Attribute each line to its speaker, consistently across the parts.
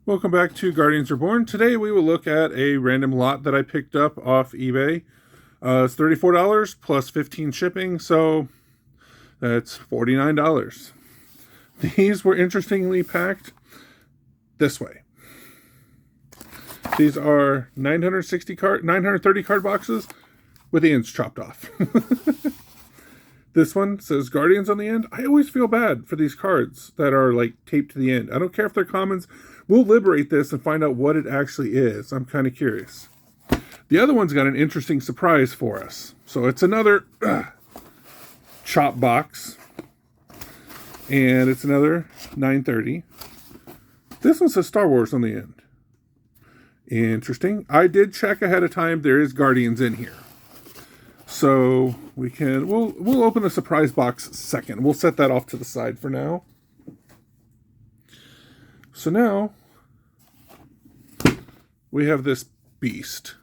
Speaker 1: Welcome back to Guardians Reborn. Today we will look at a random lot that I picked up off eBay. It's $34 plus 15 shipping, so that's $49. These were interestingly packed this way. These are 930 card boxes with the ends chopped off. This one says Guardians on the end. I always feel bad for these cards that are like taped to the end. I don't care if they're commons. We'll liberate this and find out what it actually is. I'm kind of curious. The other one's got an interesting surprise for us. So it's another chop box. And it's another 930. This one says Star Wars on the end. Interesting. I did check ahead of time. There is Guardians in here. So we'll open the surprise box second. We'll set that off to the side for now. So now we have this beast.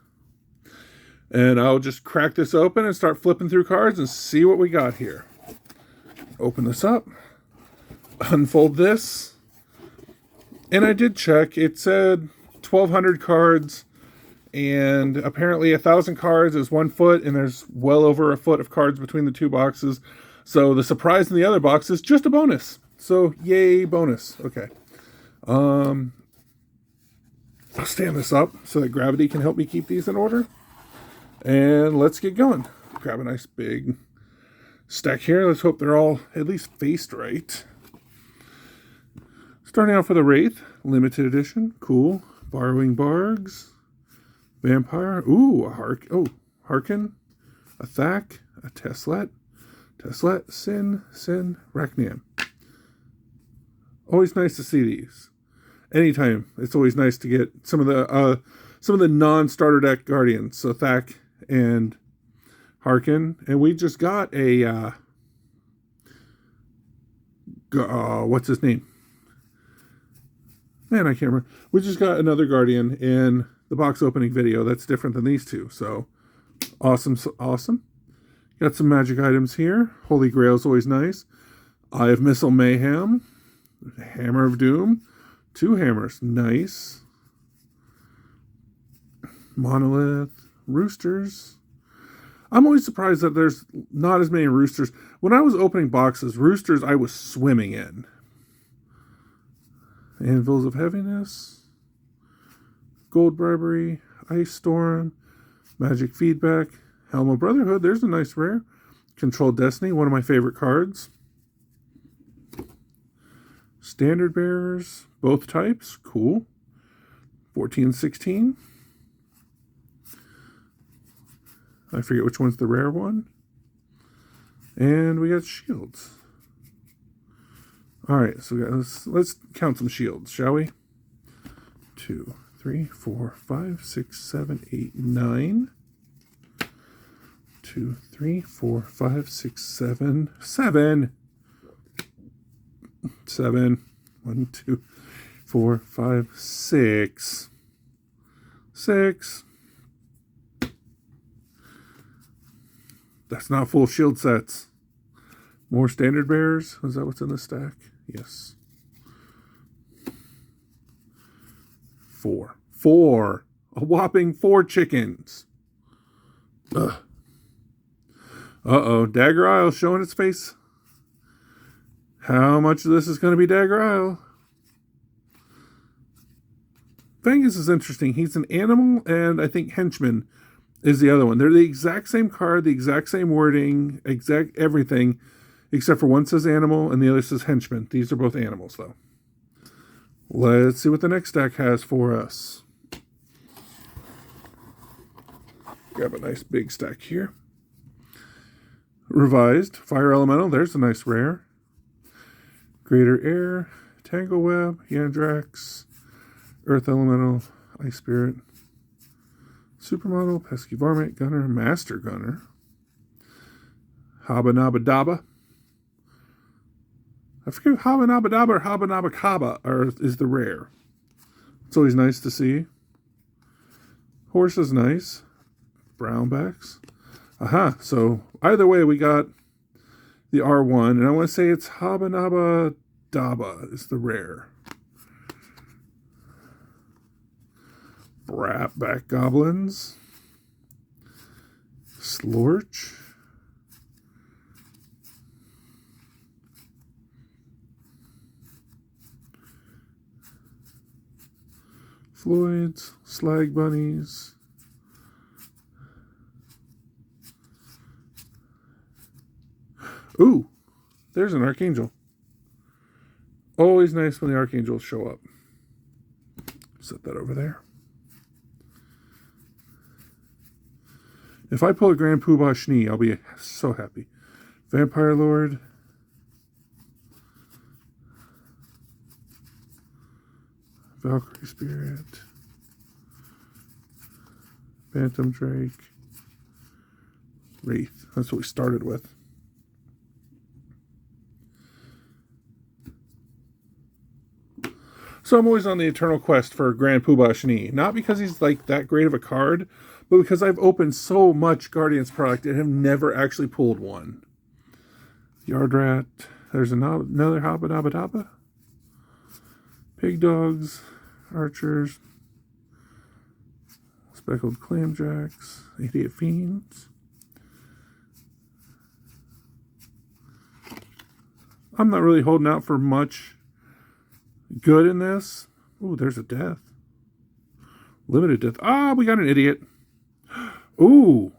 Speaker 1: And I'll just crack this open and start flipping through cards and see what we got here. Open this up. Unfold this. And I did check. It said 1,200 cards. And apparently 1,000 cards is 1 foot, and there's well over a foot of cards between the two boxes. So the surprise in the other box is just a bonus. So yay, bonus. Okay. I'll stand this up so that gravity can help me keep these in order. And let's get going. Grab a nice big stack here. Let's hope they're all at least faced right. Starting off with a Wraith, limited edition. Cool. Borrowing Bargs. Vampire. Ooh, a Harkin. A Thak. A Teslet. Sin. Rachnian. Always nice to see these. Anytime. It's always nice to get some of the non-starter deck Guardians. So Thak and Harkin. And we just got a what's his name? Man, I can't remember. We just got another Guardian in the box opening video that's different than these two. So awesome. Got some magic items here. Holy Grail's always nice. Eye of Missile Mayhem. Hammer of Doom. 2 hammers. Nice. Monolith. Roosters. I'm always surprised that there's not as many roosters. When I was opening boxes, roosters I was swimming in. Anvils of Heaviness. Gold Bribery, Ice Storm, Magic Feedback, Helm of Brotherhood. There's a nice rare. Controlled Destiny, one of my favorite cards. Standard Bearers, both types. Cool. 14, 16. I forget which one's the rare one. And we got shields. All right, so let's count some shields, shall we? 2, 3, 4, 5, 6, 7, 8, 9. 2, 3, 4, 5, 6, 7. 7. 7. 1, 2, 4, 5, 6. 6. That's not full shield sets. More standard bearers? Is that what's in the stack? Yes. 4. A whopping 4 chickens. Ugh. Uh-oh. Dagger Isle showing its face. How much of this is going to be Dagger Isle? Vengus is interesting. He's an animal, and I think henchman is the other one. They're the exact same card, the exact same wording, exact everything, except for one says animal and the other says henchman. These are both animals, though. Let's see what the next stack has for us. Grab a nice big stack here. Revised. Fire Elemental. There's a nice rare. Greater Air. Tangle Web. Yandrax. Earth Elemental. Ice Spirit. Supermodel. Pesky Varmint. Gunner. Master Gunner. Haba Naba Daba. I forget if Haba Naba Daba or Haba Naba Kaba is the rare. It's always nice to see. Horse is nice. Brownbacks. Aha. So either way, we got the R1. And I want to say it's Haba Naba Daba is the rare. Back Goblins. Slorch. Floyd's. Slag Bunnies. Ooh, there's an Archangel. Always nice when the Archangels show up. Set that over there. If I pull a Grand Poobah Schnee, I'll be so happy. Vampire Lord. Valkyrie Spirit. Phantom Drake. Wraith. That's what we started with. So I'm always on the eternal quest for Grand Poobah Schnee. Not because he's like that great of a card, but because I've opened so much Guardians product and have never actually pulled one. Yard Rat. There's another Haba Dabba Dabba. Pig Dogs. Archers. Speckled Clamjacks. Idiot Fiends. I'm not really holding out for much good in this. Ooh, there's a death. Limited death. Ah, we got an idiot. Ooh.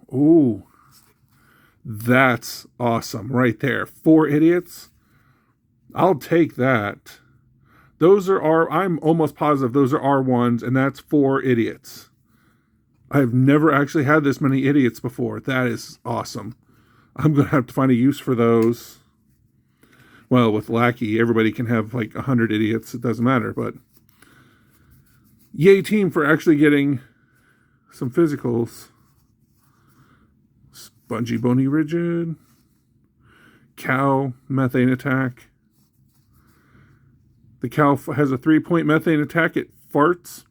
Speaker 1: That's awesome right there. 4 idiots. I'll take that. Those are I'm almost positive those are R1s, and that's 4 idiots. I've never actually had this many idiots before. That is awesome. I'm going to have to find a use for those. Well, with Lackey, everybody can have like 100 idiots. It doesn't matter, but yay team for actually getting some physicals. Spongy Bony Rigid. Cow, Methane Attack. The cow has a 3-point methane attack. It farts.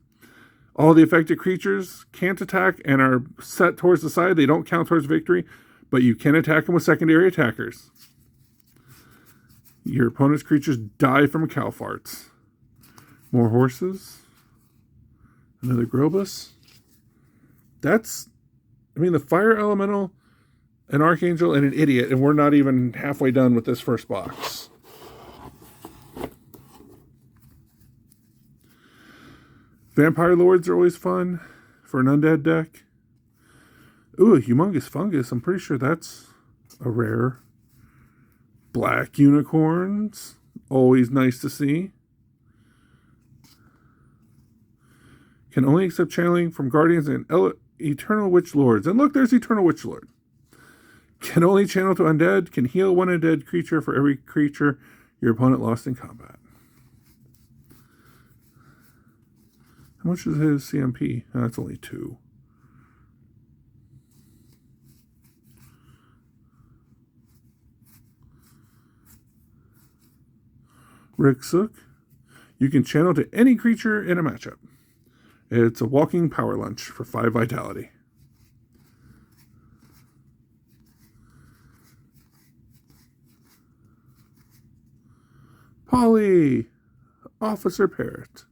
Speaker 1: All the affected creatures can't attack and are set towards the side. They don't count towards victory, but you can attack them with secondary attackers. Your opponent's creatures die from cow farts. More horses. Another Grobus. The Fire Elemental, an Archangel, and an Idiot, and we're not even halfway done with this first box. Vampire Lords are always fun for an undead deck. Ooh, a Humongous Fungus. I'm pretty sure that's a rare. Black Unicorns. Always nice to see. Can only accept channeling from Guardians and Eternal Witch Lords. And look, there's Eternal Witch Lord. Can only channel to undead. Can heal one undead creature for every creature your opponent lost in combat. How much is his CMP? Oh, that's only 2. Rixuk. You can channel to any creature in a matchup. It's a walking power lunch for 5 vitality. Polly. Officer Parrot.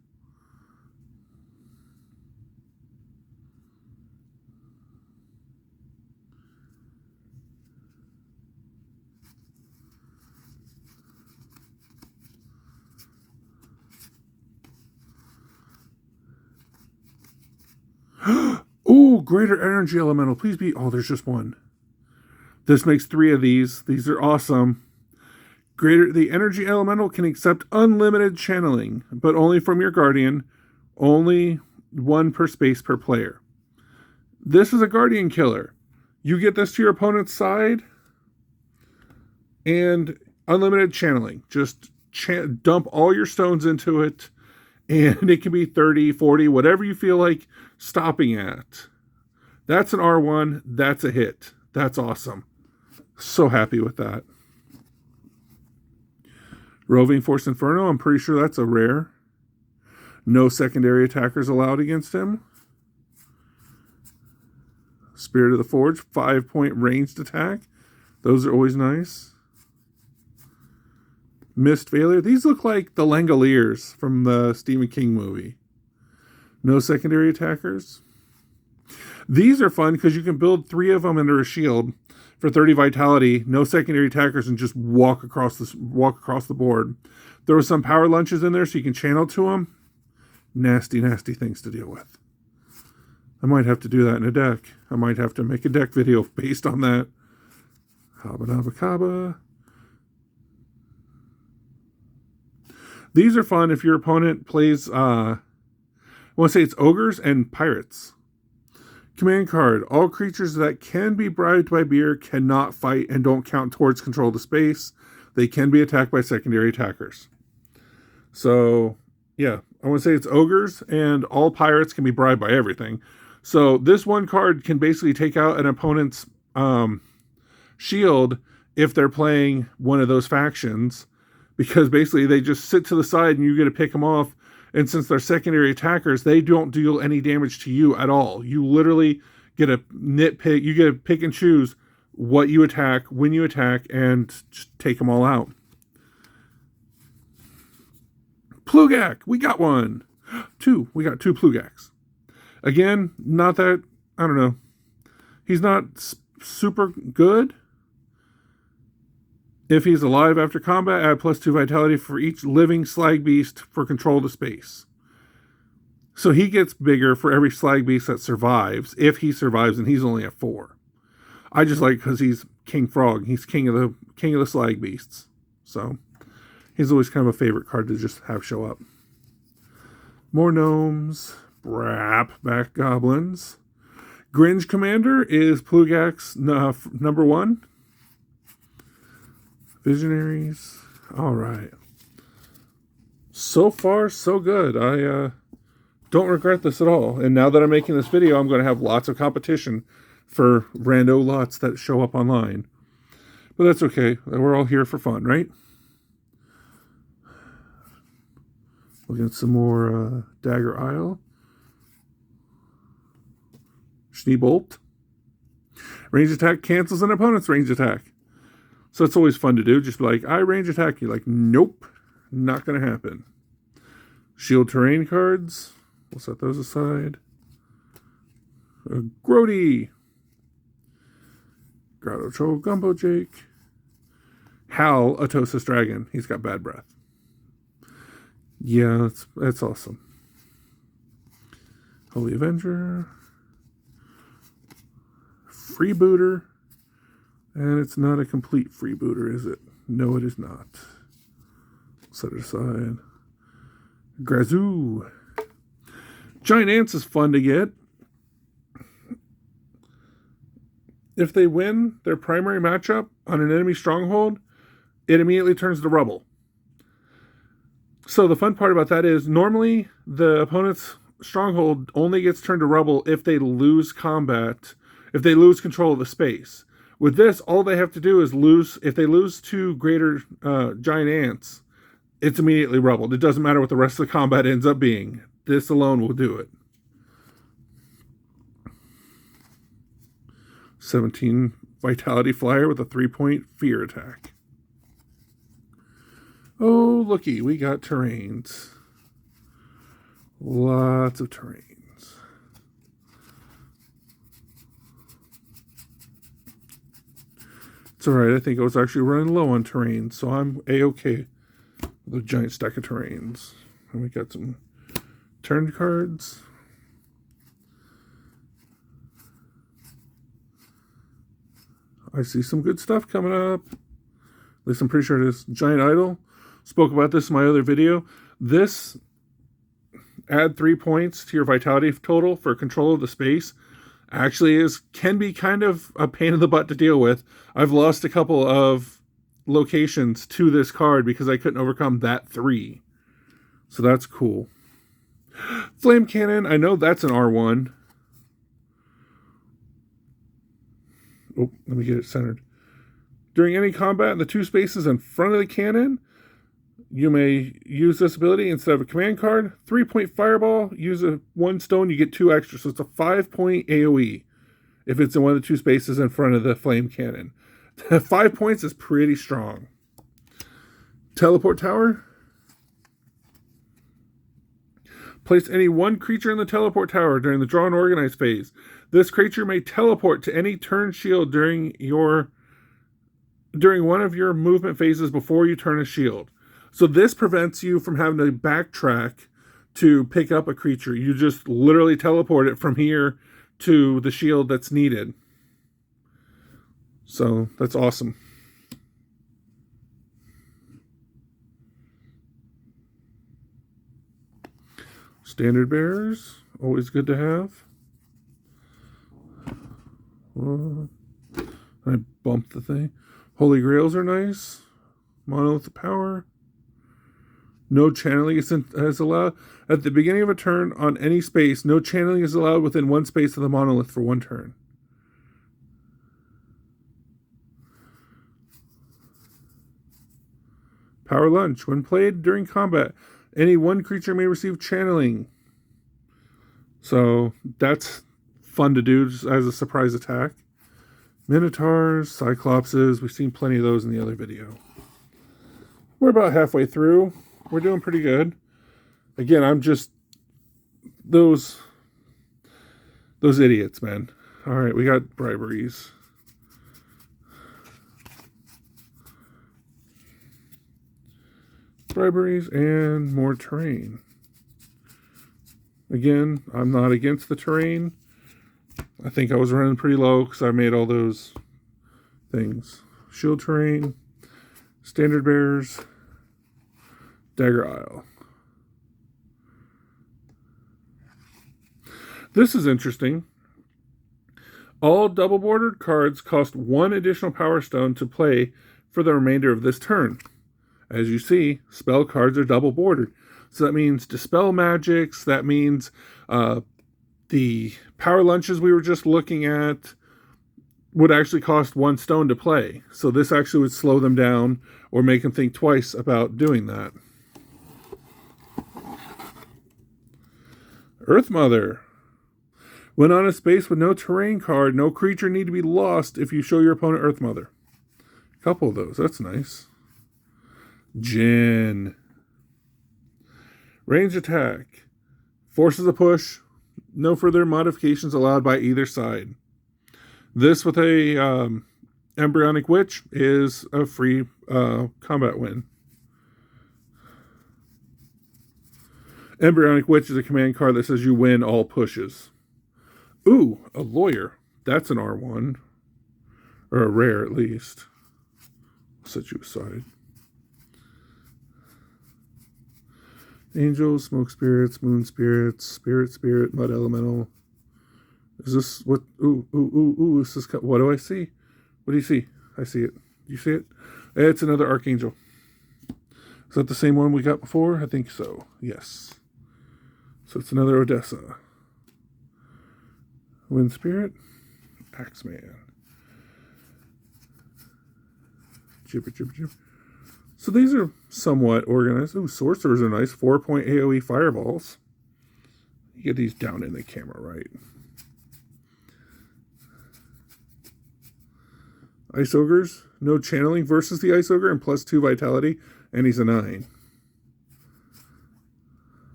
Speaker 1: Ooh, Greater Energy Elemental. Please be... Oh, there's just one. This makes 3 of these. These are awesome. The Energy Elemental can accept unlimited channeling, but only from your Guardian. Only 1 per space per player. This is a Guardian killer. You get this to your opponent's side, and unlimited channeling. Just dump all your stones into it, and it can be 30, 40, whatever you feel like stopping at. That's an R1. That's a hit. That's awesome. So happy with that. Roving Force Inferno. I'm pretty sure that's a rare. No secondary attackers allowed against him. Spirit of the Forge. 5-point ranged attack. Those are always nice. Mist Failure. These look like the Langoliers from the Stephen King movie. No secondary attackers. These are fun because you can build 3 of them under a shield for 30 vitality, no secondary attackers, and just walk across the board. There were some power lunches in there so you can channel to them. Nasty, nasty things to deal with. I might have to do that in a deck. I might have to make a deck video based on that. Habba dabba kabba. These are fun if your opponent plays, I want to say it's ogres and pirates. Command card. All creatures that can be bribed by beer cannot fight and don't count towards control of the space. They can be attacked by secondary attackers. So, yeah, I want to say it's ogres, and all pirates can be bribed by everything. So this one card can basically take out an opponent's shield if they're playing one of those factions, because basically they just sit to the side and you get to pick them off. And since they're secondary attackers, they don't deal any damage to you at all. You literally get a nitpick. You get to pick and choose what you attack, when you attack, and just take them all out. Plugak. We got one. 2. We got 2 Plugaks. Again, not that, I don't know. He's not super good. If he's alive after combat, add +2 vitality for each living slag beast for control of the space. So he gets bigger for every slag beast that survives, if he survives, and he's only at 4. I just like because he's King Frog. He's king of the slag beasts. So he's always kind of a favorite card to just have show up. More gnomes. Brap. Back goblins. Gringe Commander is Plugak's number 1. Visionaries. All right. So far, so good. I don't regret this at all. And now that I'm making this video, I'm going to have lots of competition for rando lots that show up online. But that's okay. We're all here for fun, right? We'll get some more Dagger Isle. Schneebolt. Range attack cancels an opponent's range attack. So it's always fun to do. Just be like, I range attack you. Like, nope, not going to happen. Shield terrain cards. We'll set those aside. Grody. Grotto Troll Gumbo Jake. Hal, Atosis Dragon. He's got bad breath. Yeah, that's awesome. Holy Avenger. Freebooter. And it's not a complete freebooter, is it? No, it is not. Set it aside. Grazoo. Giant Ants is fun to get. If they win their primary matchup on an enemy stronghold, it immediately turns to rubble. So the fun part about that is normally the opponent's stronghold only gets turned to rubble if they lose combat, if they lose control of the space. With this, all they have to do is lose. If they lose 2 greater giant ants, it's immediately rubbled. It doesn't matter what the rest of the combat ends up being. This alone will do it. 17 vitality flyer with a 3-point fear attack. Oh, looky, we got terrains. Lots of terrains. It's alright, I think I was actually running low on terrain, so I'm A-okay with a giant stack of terrains. And we got some turn cards. I see some good stuff coming up. At least I'm pretty sure it is. Giant Idol. Spoke about this in my other video. This, add 3 points to your vitality total for control of the space, actually can be kind of a pain in the butt to deal with. I've lost a couple of locations to this card because I couldn't overcome that 3. So that's cool. Flame Cannon, I know that's an R1. Oh, let me get it centered. During any combat in the 2 spaces in front of the cannon, you may use this ability instead of a command card. 3-point fireball, use a 1 stone, you get 2 extra. So it's a 5-point AoE if it's in one of the 2 spaces in front of the flame cannon. 5 points is pretty strong. Teleport Tower. Place any one creature in the teleport tower during the draw and organize phase. This creature may teleport to any turn shield during one of your movement phases before you turn a shield. So this prevents you from having to backtrack to pick up a creature. You just literally teleport it from here to the shield that's needed. So that's awesome. Standard bearers, always good to have. I bumped the thing. Holy Grails are nice. Monolith of Power. No channeling is allowed. At the beginning of a turn on any space, no channeling is allowed within one space of the monolith for one turn. Power Lunch. When played during combat, any one creature may receive channeling. So that's fun to do as a surprise attack. Minotaurs, Cyclopses. We've seen plenty of those in the other video. We're about halfway through. We're doing pretty good. Again, I'm just those idiots, man. All right, we got briberies. Briberies and more terrain. Again, I'm not against the terrain. I think I was running pretty low because I made all those things. Shield terrain, standard bearers, Dagger Isle. This is interesting. All double bordered cards cost 1 additional power stone to play for the remainder of this turn. As you see, spell cards are double bordered. So that means dispel magics. That means the power lunches we were just looking at would actually cost 1 stone to play. So this actually would slow them down or make them think twice about doing that. Earth Mother. When on a space with no terrain card, no creature need to be lost if you show your opponent Earth Mother. A couple of those. That's nice. Jin. Range attack. Forces a push. No further modifications allowed by either side. This with a Embryonic Witch is a free combat win. Embryonic Witch is a command card that says you win all pushes. Ooh, a Lawyer. That's an R1. Or a rare, at least. I'll set you aside. Angels, Smoke Spirits, Moon Spirits, Spirit, Mud Elemental. Is this what? Ooh, this is, what do I see? What do you see? I see it. Do you see it? It's another Archangel. Is that the same one we got before? I think so. Yes. So it's another Odessa. Wind Spirit, Axeman. Jibber. So these are somewhat organized. Ooh, Sorcerers are nice. 4-point AoE fireballs. You get these down in the camera, right? Ice Ogres. No channeling versus the Ice Ogre and +2 vitality. And he's a 9.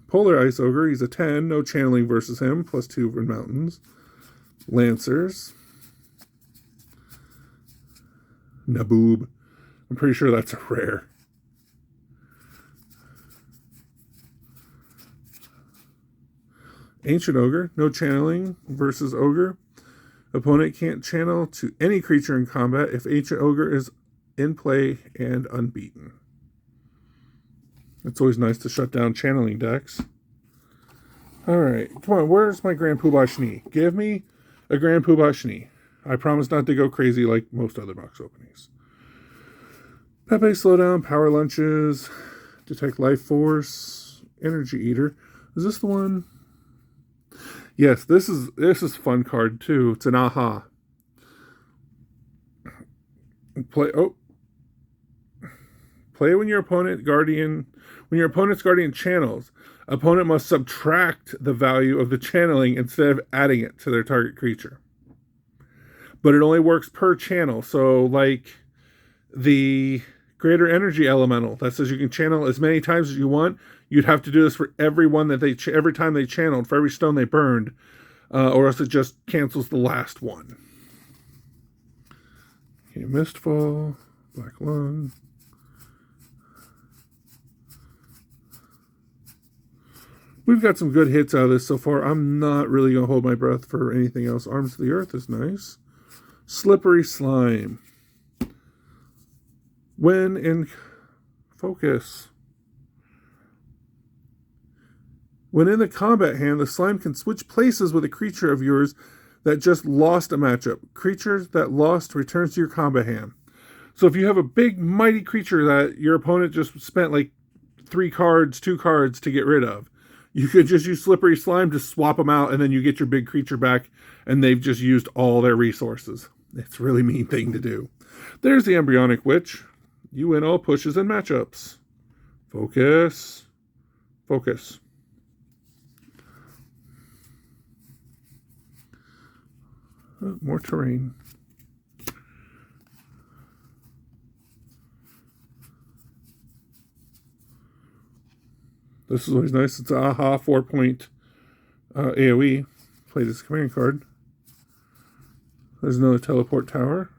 Speaker 1: Polar Ice Ogre. He's a 10. No channeling versus him. +2 in mountains. Lancers. Naboob. I'm pretty sure that's a rare. Ancient Ogre. No channeling versus Ogre. Opponent can't channel to any creature in combat if Ancient Ogre is in play and unbeaten. It's always nice to shut down channeling decks. Alright, come on, where's my Grand Poobah Shni? Give me a Grand Poobah Shni. I promise not to go crazy like most other box openings. Pepe Slowdown, Power Lunches, Detect Life Force, Energy Eater. Is this the one? Yes, this is a fun card too. It's an aha. Play when your opponent's guardian channels. Opponent must subtract the value of the channeling instead of adding it to their target creature. But it only works per channel. So like the Greater Energy Elemental that says you can channel as many times as you want. You'd have to do this for every one that every time they channeled, for every stone they burned, or else it just cancels the last one. Okay, Mistfall, Black Lung. We've got some good hits out of this so far. I'm not really going to hold my breath for anything else. Arms of the Earth is nice. Slippery Slime. When in focus. When in the combat hand, the slime can switch places with a creature of yours that just lost a matchup. Creature that lost returns to your combat hand. So if you have a big, mighty creature that your opponent just spent like 2 cards to get rid of, you could just use Slippery Slime to swap them out, and then you get your big creature back, and they've just used all their resources. It's a really mean thing to do. There's the Embryonic Witch. You win all pushes and matchups. Focus. Focus. More terrain. This is always nice. It's a AHA 4-point AoE. Played as a command card. There's another teleport tower.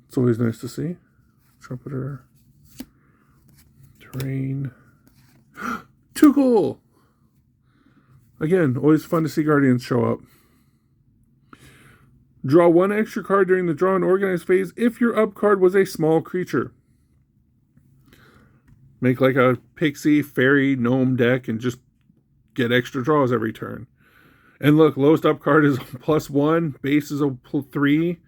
Speaker 1: It's always nice to see. Trumpeter. Terrain. Tuggle! Again, always fun to see Guardians show up. Draw 1 extra card during the draw and organize phase if your up card was a small creature. Make like a pixie, fairy, gnome deck and just get extra draws every turn. And look, lowest up card is +1, base is a 3,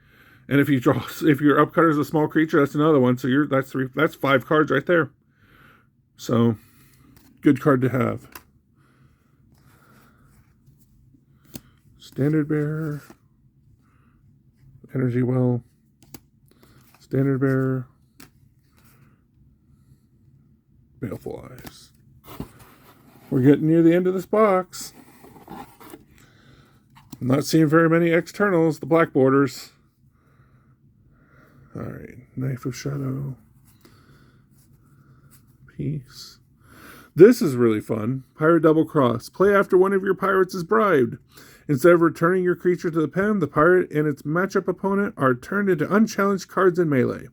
Speaker 1: and if your up card is a small creature, that's another one. So that's 5 cards right there. So good card to have. Standard Bearer, Energy Well, Standard Bearer, Baleful Eyes. We're getting near the end of this box. I'm not seeing very many externals, the black borders. Alright, Knife of Shadow. Peace. This is really fun. Pirate Double Cross. Play after one of your pirates is bribed. Instead of returning your creature to the pen, the pirate and its matchup opponent are turned into unchallenged cards in melee.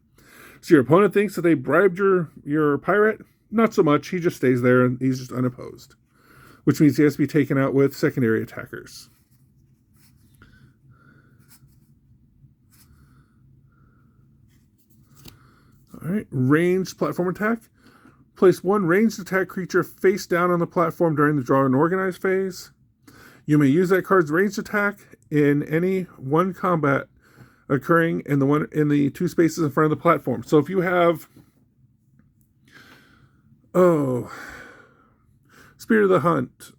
Speaker 1: So your opponent thinks that they bribed your pirate? Not so much. He just stays there and he's just unopposed. Which means he has to be taken out with secondary attackers. Alright, ranged platform attack. Place 1 ranged attack creature face down on the platform during the draw and organize phase. You may use that card's ranged attack in any one combat occurring in the 2 spaces in front of the platform. So if you have Spirit of the Hunt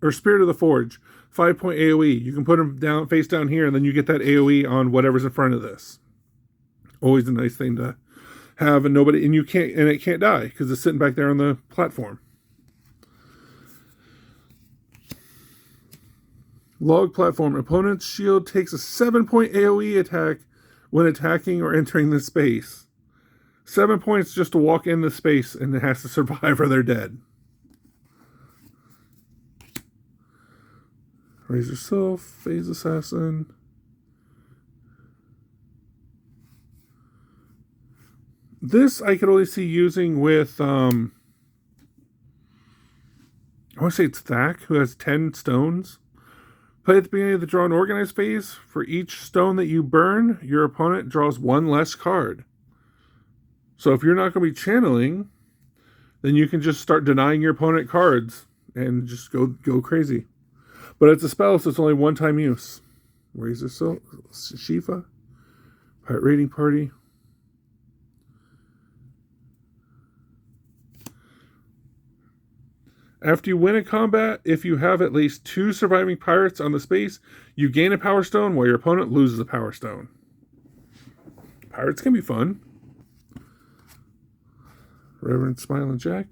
Speaker 1: or Spirit of the Forge, 5-point AoE, you can put them down face down here, and then you get that AoE on whatever's in front of this. Always a nice thing to have, and it can't die because it's sitting back there on the platform. Log platform. Opponent's shield takes a 7-point AoE attack when attacking or entering the space. 7 points just to walk in the space, and it has to survive or they're dead. Razor Sylph, Phase Assassin. This I could only see using with, I want to say it's Thack, who has 10 stones. Play at the beginning of the draw and organize phase. For each stone that you burn, your opponent draws 1 less card. So if you're not going to be channeling, then you can just start denying your opponent cards and just go crazy. But it's a spell, so it's only 1-time use. Razor Sylph, Shifa, Pirate Raiding Party. After you win a combat, if you have at least 2 surviving pirates on the space, you gain a Power Stone while your opponent loses a Power Stone. Pirates can be fun. Reverend Smiling Jack.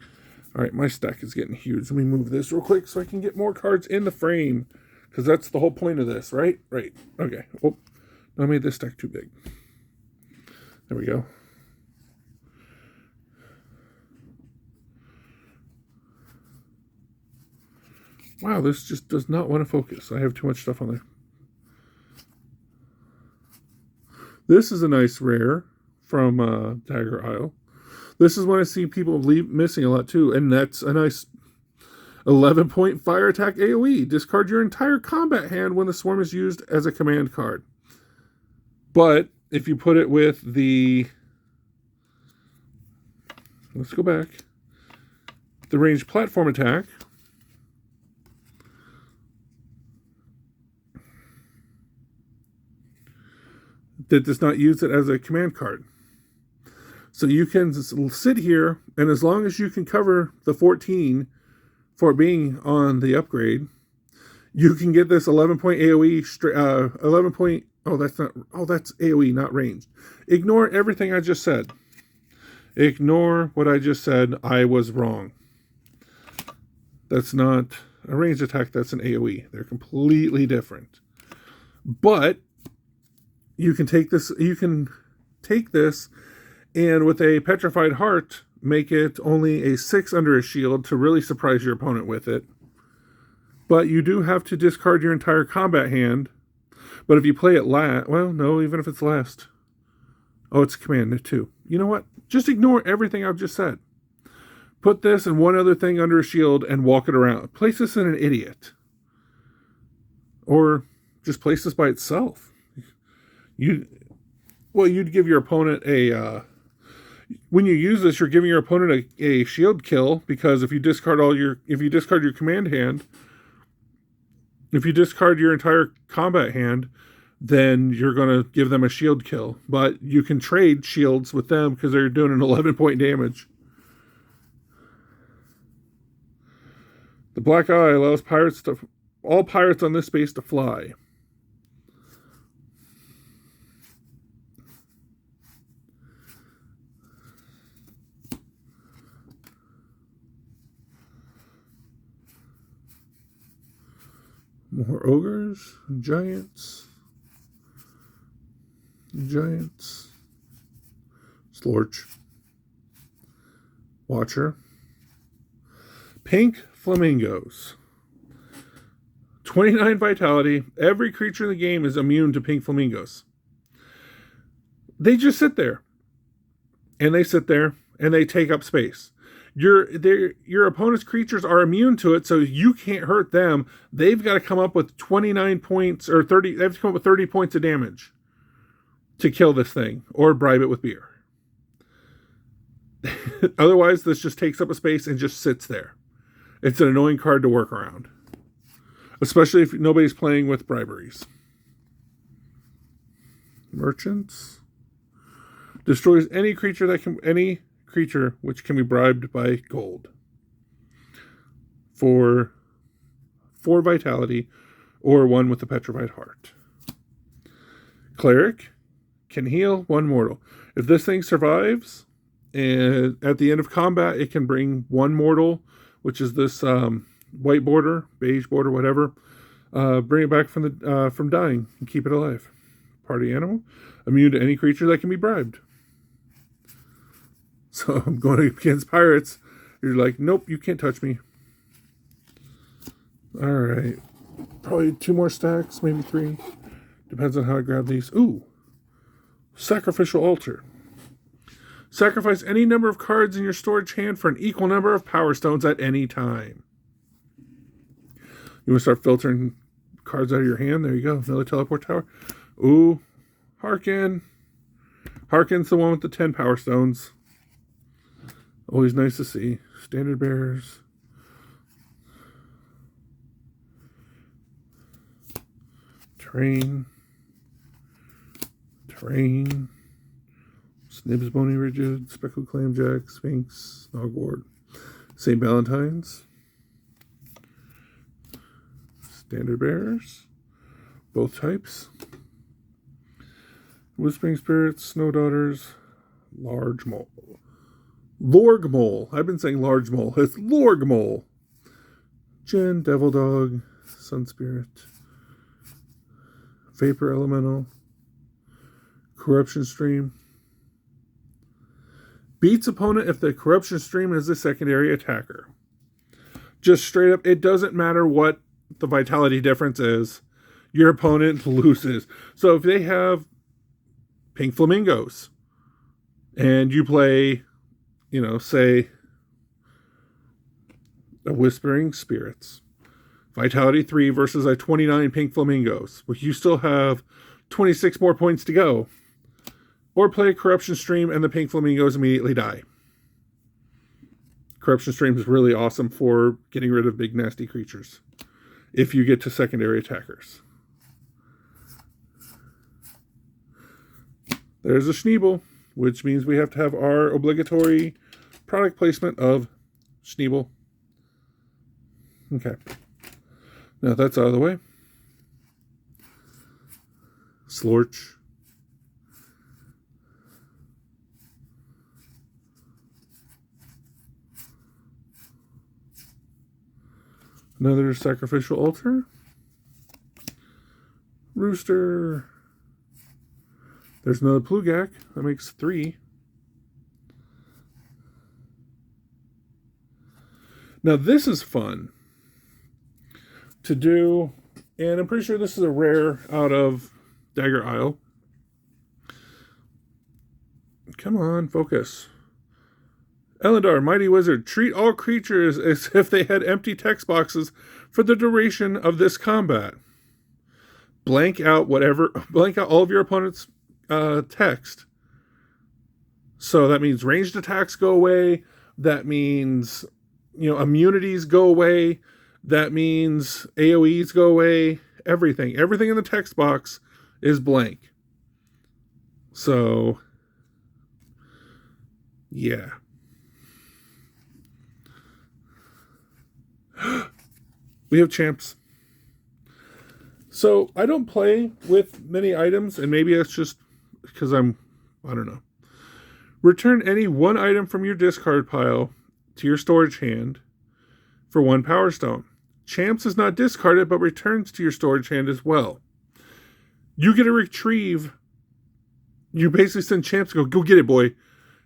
Speaker 1: Alright, my stack is getting huge. Let me move this real quick so I can get more cards in the frame. Because that's the whole point of this, right? Right. Okay. Oh, I made this stack too big. There we go. Wow, this just does not want to focus. I have too much stuff on there. This is a nice rare from Tiger Isle. This is one I see people missing a lot too, and that's a nice 11-point fire attack AoE. Discard your entire combat hand when the swarm is used as a command card. But if you put it with the... Let's go back. The ranged platform attack. That does not use it as a command card. So you can sit here, and as long as you can cover the 14 for being on the upgrade, you can get this 11-point AoE, 11 point, that's AoE, not ranged. Ignore everything I just said. Ignore what I just said. I was wrong. That's not a ranged attack, that's an AoE. They're completely different. But you can take this, and with a Petrified Heart, make it only a 6 under a shield to really surprise your opponent with it. But you do have to discard your entire combat hand. But if you play it last, well, no, even if it's last. Oh, it's a command too. You know what? Just ignore everything I've just said. Put this and one other thing under a shield and walk it around. Place this in an idiot. Or just place this by itself. You'd give your opponent a... when you use this, you're giving your opponent a shield kill, because if you discard your command hand, if you discard your entire combat hand, then you're going to give them a shield kill. But you can trade shields with them because they're doing an 11-point damage. The Black Eye allows all pirates on this space to fly. More ogres, giants, Slorch, Watcher, pink flamingos, 29 vitality. Every creature in the game is immune to pink flamingos. They just sit there, and they take up space. Your opponent's creatures are immune to it, so you can't hurt them. They've got to come up with 29 points or 30. They have to come up with 30 points of damage to kill this thing or bribe it with beer. Otherwise, this just takes up a space and just sits there. It's an annoying card to work around, especially if nobody's playing with briberies. Merchants destroys any creature which can be bribed by gold for 4 vitality or 1 with the Petrified Heart. Cleric can heal 1 mortal. If this thing survives, and at the end of combat, it can bring 1 mortal, which is this white border, beige border, whatever. Bring it back from dying and keep it alive. Party animal, immune to any creature that can be bribed. So I'm going against pirates. You're like, nope, you can't touch me. All right. Probably 2 more stacks, maybe 3. Depends on how I grab these. Ooh. Sacrificial Altar. Sacrifice any number of cards in your storage hand for an equal number of power stones at any time. You want to start filtering cards out of your hand? There you go. Another teleport tower. Ooh. Harkin. Harkin's the one with the 10 power stones. Always nice to see. Standard bearers. Terrain. Snibs, Bony Rigid, Speckled Clamjack, Sphinx, Nogwart. St. Valentine's. Standard bearers. Both types. Whispering Spirits, Snow Daughters, Large Mole. Lorg Mole. I've been saying Large Mole. It's Lorg Mole. Jinn, Devil Dog, Sun Spirit, Vapor Elemental, Corruption Stream. Beats opponent if the Corruption Stream is the secondary attacker. Just straight up, it doesn't matter what the vitality difference is. Your opponent loses. So if they have pink flamingos and you play, say a Whispering Spirits, vitality 3 versus a 29 pink flamingos, well, you still have 26 more points to go. Or play a Corruption Stream and the pink flamingos immediately die. Corruption Stream is really awesome for getting rid of big nasty creatures if you get to secondary attackers. There's a Schneebel, which means we have to have our obligatory product placement of Schneebel. Okay. Now that's out of the way. Slorch. Another Sacrificial Altar. Rooster. There's another Plugak. That makes 3. Now this is fun to do, and I'm pretty sure this is a rare out of Dagger Isle. Come on, focus. Elendar, Mighty Wizard, treat all creatures as if they had empty text boxes for the duration of this combat. Blank out all of your opponent's text. So that means ranged attacks go away. That means, immunities go away. That means AoEs go away. Everything in the text box is blank. So, yeah. We have champs. So I don't play with many items, and maybe that's just because I don't know. Return any one item from your discard pile to your storage hand for 1 Power Stone. Champs is not discarded, but returns to your storage hand as well. You get a retrieve. You basically send Champs to go get it, boy,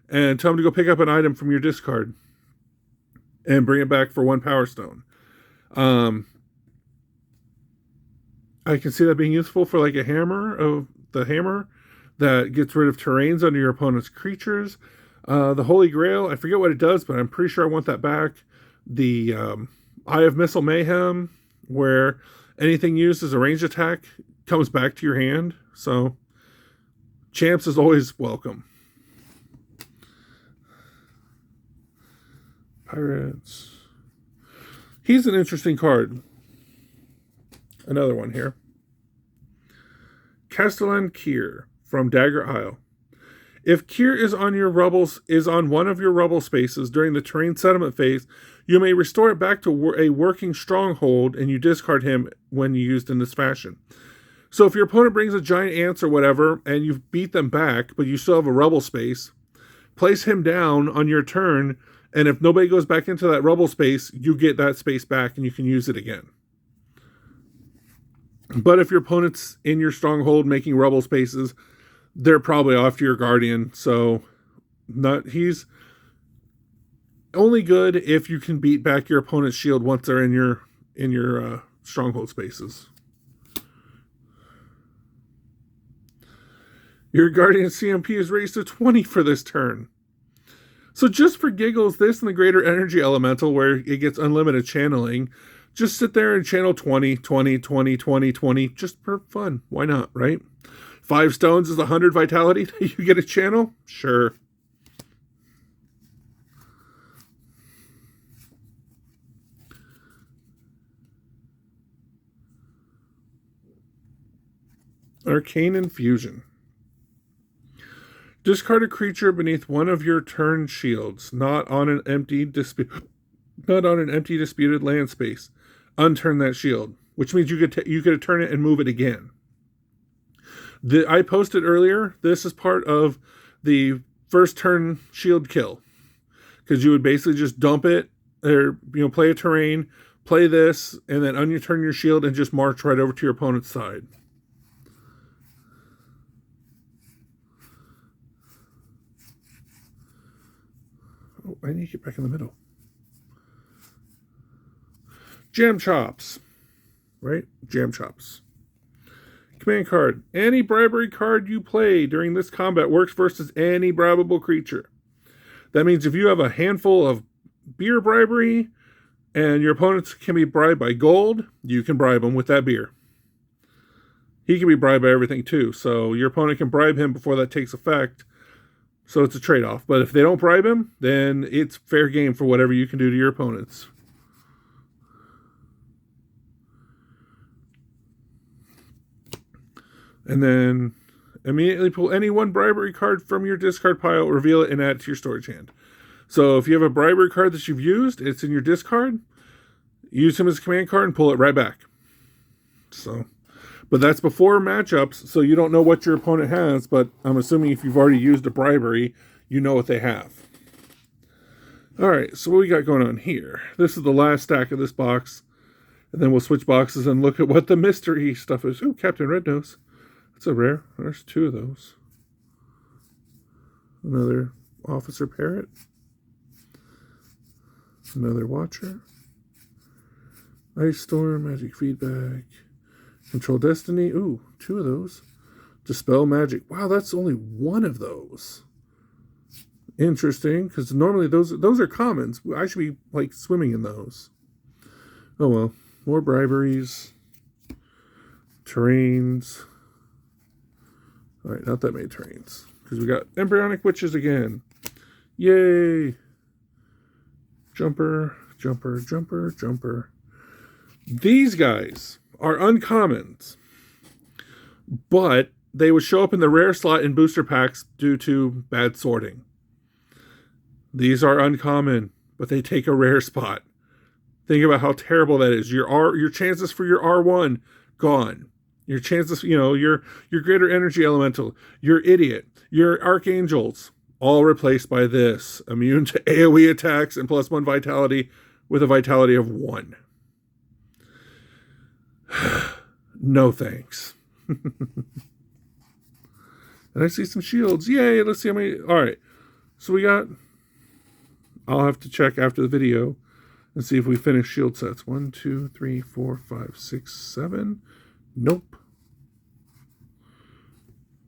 Speaker 1: and tell him to go pick up an item from your discard and bring it back for 1 Power Stone. I can see that being useful for like a hammer, that gets rid of terrains under your opponent's creatures. The Holy Grail, I forget what it does, but I'm pretty sure I want that back. The Eye of Missile Mayhem, where anything used as a ranged attack comes back to your hand. So Champs is always welcome. Pirates. He's an interesting card. Another one here. Castellan Kier from Dagger Isle. If Kier is on one of your rubble spaces during the terrain settlement phase, you may restore it back to a working stronghold, and you discard him when used in this fashion. So if your opponent brings a giant ants or whatever, and you've beat them back, but you still have a rubble space, place him down on your turn, and if nobody goes back into that rubble space, you get that space back and you can use it again. But if your opponent's in your stronghold making rubble spaces, they're probably off to your guardian. So he's only good if you can beat back your opponent's shield once they're in your stronghold spaces. Your guardian CMP is raised to 20 for this turn. So just for giggles, this and the Greater Energy Elemental, where it gets unlimited channeling, just sit there and channel 20, 20, 20, 20, 20, just for fun. Why not, right? 5 stones is 100 vitality that you get a channel? Sure. Arcane Infusion. Discard a creature beneath one of your turn shields, not on an empty disputed land space. Unturn that shield, which means you could turn it and move it again. I posted earlier, this is part of the first turn shield kill, because you would basically just dump it, or play a terrain, play this, and then unturn your shield and just march right over to your opponent's side. Oh, I need to get back in the middle. Jam Chops. Right? Jam Chops. Command card. Any bribery card you play during this combat works versus any bribable creature. That means if you have a handful of beer bribery and your opponents can be bribed by gold, you can bribe them with that beer. He can be bribed by everything too, so your opponent can bribe him before that takes effect. So it's a trade-off. But if they don't bribe him, then it's fair game for whatever you can do to your opponents. And then immediately pull any one bribery card from your discard pile, reveal it, and add it to your storage hand. So if you have a bribery card that you've used, it's in your discard, use him as a command card and pull it right back. So, but that's before matchups, so you don't know what your opponent has, but I'm assuming if you've already used a bribery, you know what they have. Alright, so what we got going on here? This is the last stack of this box, and then we'll switch boxes and look at what the mystery stuff is. Ooh, Captain Rednose. That's a rare. There's 2 of those. Another Officer Parrot. Another Watcher. Ice Storm, Magic Feedback. Control Destiny. Ooh, 2 of those. Dispel Magic. Wow, that's only 1 of those. Interesting, because normally those are commons. I should be, like, swimming in those. Oh, well. More briberies. Terrains. Alright, not that many terrains. Because we got Embryonic Witches again. Yay! Jumper, jumper, jumper, jumper. These guys are uncommons. But they would show up in the rare slot in booster packs due to bad sorting. These are uncommon, but they take a rare spot. Think about how terrible that is. Your chances for your R1, gone. Your chances, your greater energy elemental, your idiot, your archangels, all replaced by this. Immune to AoE attacks and +1 vitality with a vitality of 1. No thanks. And I see some shields. Yay, let's see how many. Alright, so we got, I'll have to check after the video and see if we finish shield sets. 1, 2, 3, 4, 5, 6, 7. Nope.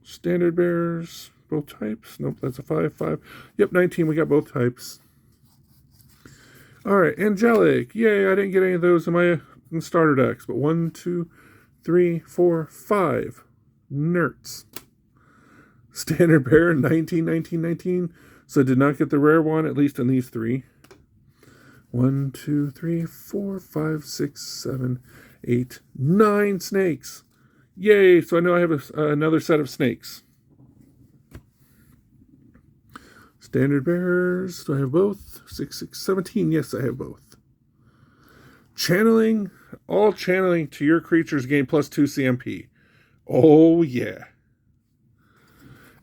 Speaker 1: Standard bearers, both types. Nope, that's a 5, 5. Yep, 19, we got both types. Alright, angelic. Yay, I didn't get any of those in my starter decks. But 1, 2, 3, 4, 5. Nerds. Standard bearer, 19, 19, 19. So I did not get the rare one, at least in these 3. 1, 2, 3, 4, 5, 6, 7, 8, 9 snakes. Yay! So I know I have another set of snakes. Standard bearers. Do I have both? 6, 6, 17. Yes, I have both. Channeling. All channeling to your creatures gain +2 CMP. Oh, yeah.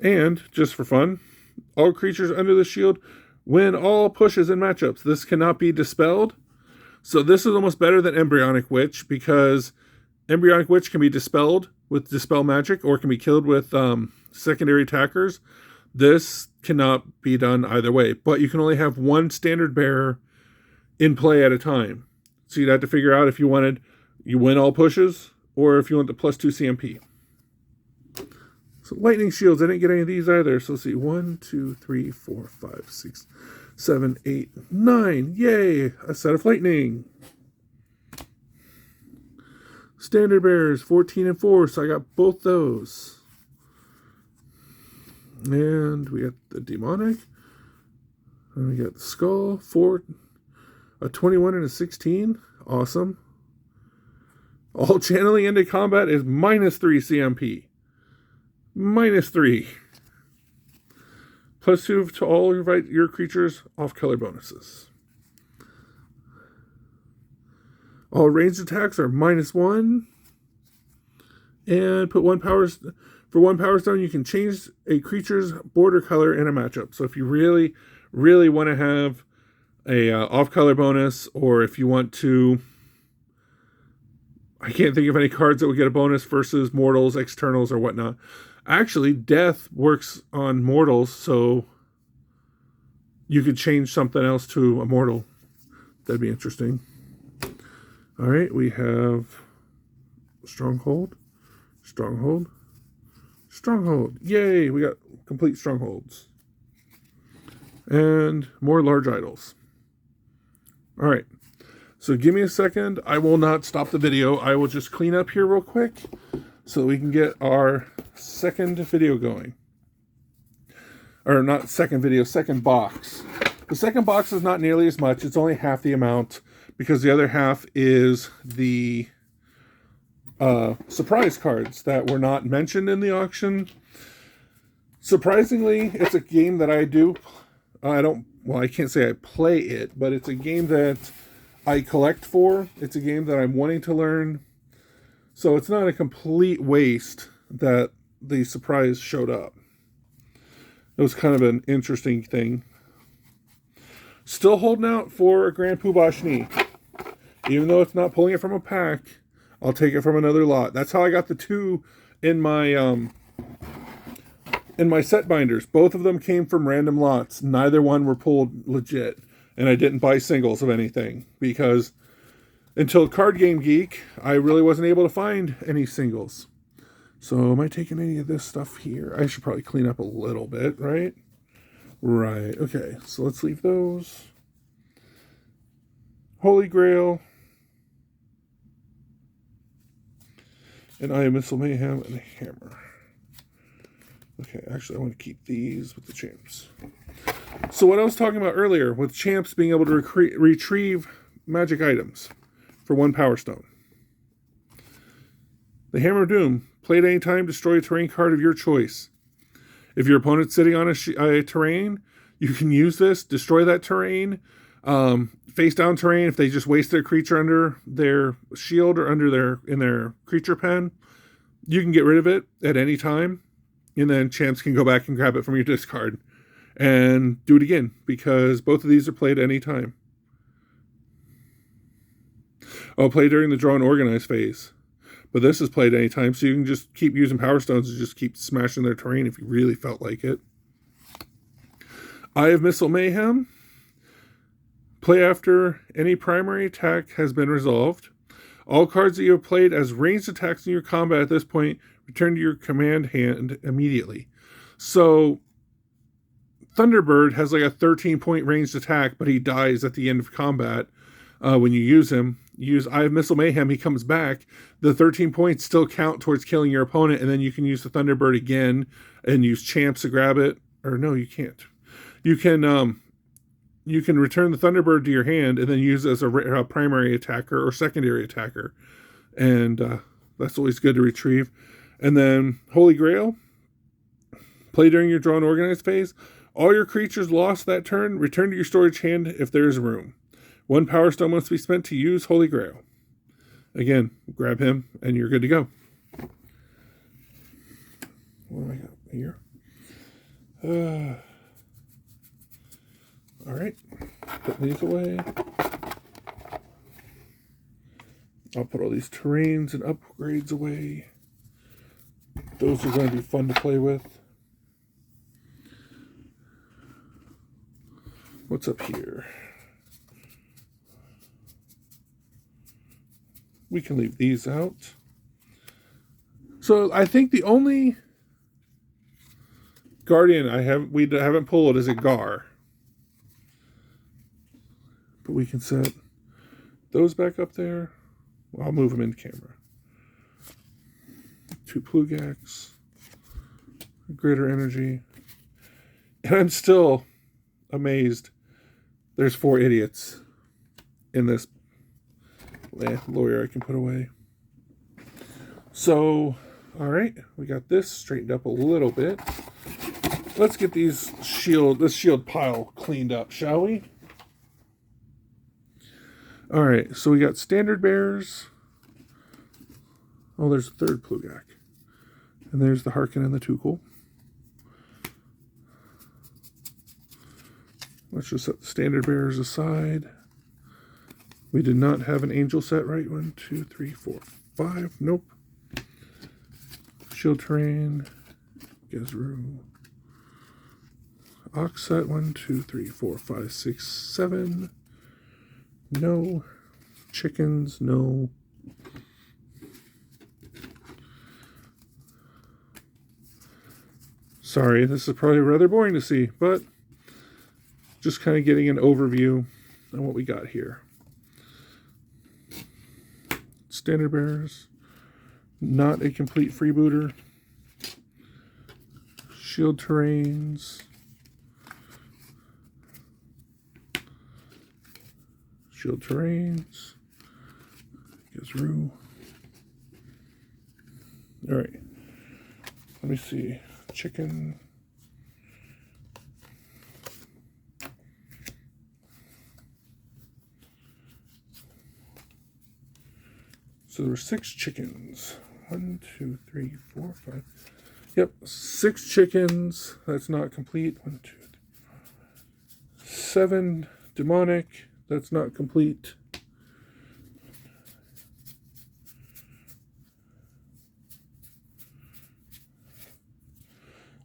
Speaker 1: And, just for fun, all creatures under the shield win all pushes in matchups. This cannot be dispelled. So this is almost better than Embryonic Witch, because Embryonic Witch can be dispelled with Dispel Magic or can be killed with secondary attackers. This cannot be done either way, but you can only have one standard bearer in play at a time. So you'd have to figure out if you win all pushes or if you want the +2 CMP. So lightning shields, I didn't get any of these either. So let's see, 1, 2, 3, 4, 5, 6, 7, 8, 9. Yay, a set of lightning. Standard bearers, 14 and 4, so I got both those. And we got the demonic. And we got the skull, 4, a 21 and a 16. Awesome. All channeling into combat is -3 CMP. -3. +2 to all your creatures off color bonuses. All ranged attacks are -1. And put one power stone, you can change a creature's border color in a matchup. So if you really, really want to have a off-color bonus, or if you want to, I can't think of any cards that would get a bonus versus mortals, externals, or whatnot. Actually, death works on mortals, so you could change something else to a mortal. That'd be interesting. All right, we have Stronghold, Stronghold, Stronghold. Yay, we got complete Strongholds. And more large idols. All right, so give me a second. I will not stop the video. I will just clean up here real quick so we can get our second video going. Or not second video, second box. The second box is not nearly as much. It's only half the amount because the other half is the surprise cards that were not mentioned in the auction. Surprisingly, it's a game that I do. I can't say I play it, but it's a game that I collect for. It's a game that I'm wanting to learn. So it's not a complete waste that the surprise showed up. It was kind of an interesting thing. Still holding out for a Grand Poobah Schnee. Even though it's not pulling it from a pack, I'll take it from another lot. That's how I got the two in my set binders. Both of them came from random lots. Neither one were pulled legit. And I didn't buy singles of anything because until CardGameGeek, I really wasn't able to find any singles. So am I taking any of this stuff here? I should probably clean up a little bit, right? Right, okay. So let's leave those. Holy Grail. And I Am Missile Mayhem and a hammer. Okay, actually I want to keep these with the champs. So what I was talking about earlier, with champs being able to retrieve magic items for 1 Power Stone. The Hammer of Doom. Play at any time, destroy a terrain card of your choice. If your opponent's sitting on a terrain, you can use this, destroy that terrain. Face down terrain, if they just wasted a creature under their shield or in their creature pen, you can get rid of it at any time. And then champs can go back and grab it from your discard and do it again, because both of these are played any time. Oh, play during the draw and organize phase. But this is played anytime, so you can just keep using Power Stones and just keep smashing their terrain if you really felt like it. Eye of Missile Mayhem. Play after any primary attack has been resolved. All cards that you have played as ranged attacks in your combat at this point return to your command hand immediately. So, Thunderbird has like a 13-point ranged attack, but he dies at the end of combat when you use him. You use Eye of Missile Mayhem, he comes back. The 13 points still count towards killing your opponent, and then you can use the Thunderbird again and use champs to grab it. Or no, you can't. You can return the Thunderbird to your hand and then use it as a primary attacker or secondary attacker. And that's always good to retrieve. And then Holy Grail. Play during your draw and organize phase. All your creatures lost that turn, return to your storage hand if there is room. 1 Power Stone must be spent to use Holy Grail. Again, grab him and you're good to go. What do I got here? All right, put these away. I'll put all these terrains and upgrades away. Those are going to be fun to play with. What's up here? We can leave these out. So I think the only Guardian we haven't pulled is a Gar. But we can set those back up there. Well, I'll move them in camera. 2 Plugax. Greater Energy. And I'm still amazed there's 4 idiots in this lawyer I can put away. So, alright, we got this straightened up a little bit. Let's get this shield pile cleaned up, shall we? Alright, so we got standard bears. Oh, there's a 3rd Plugak. And there's the Harkin and the Tukul. Let's just set the standard bears aside. We did not have an angel set, right? 1, 2, 3, 4, 5. Nope. Shield terrain. Gezru. Ox set. 1, 2, 3, 4, 5, 6, 7. No. Chickens, no. Sorry, this is probably rather boring to see, but just kind of getting an overview on what we got here. Standard bearers, not a complete freebooter. Shield terrains. Shield terrains. Gizru. All right. Let me see. Chicken. So there were 6 chickens. 1, 2, 3, 4, 5. Yep, 6 chickens. That's not complete. 1, 2, 3, 4, 7 demonic. That's not complete.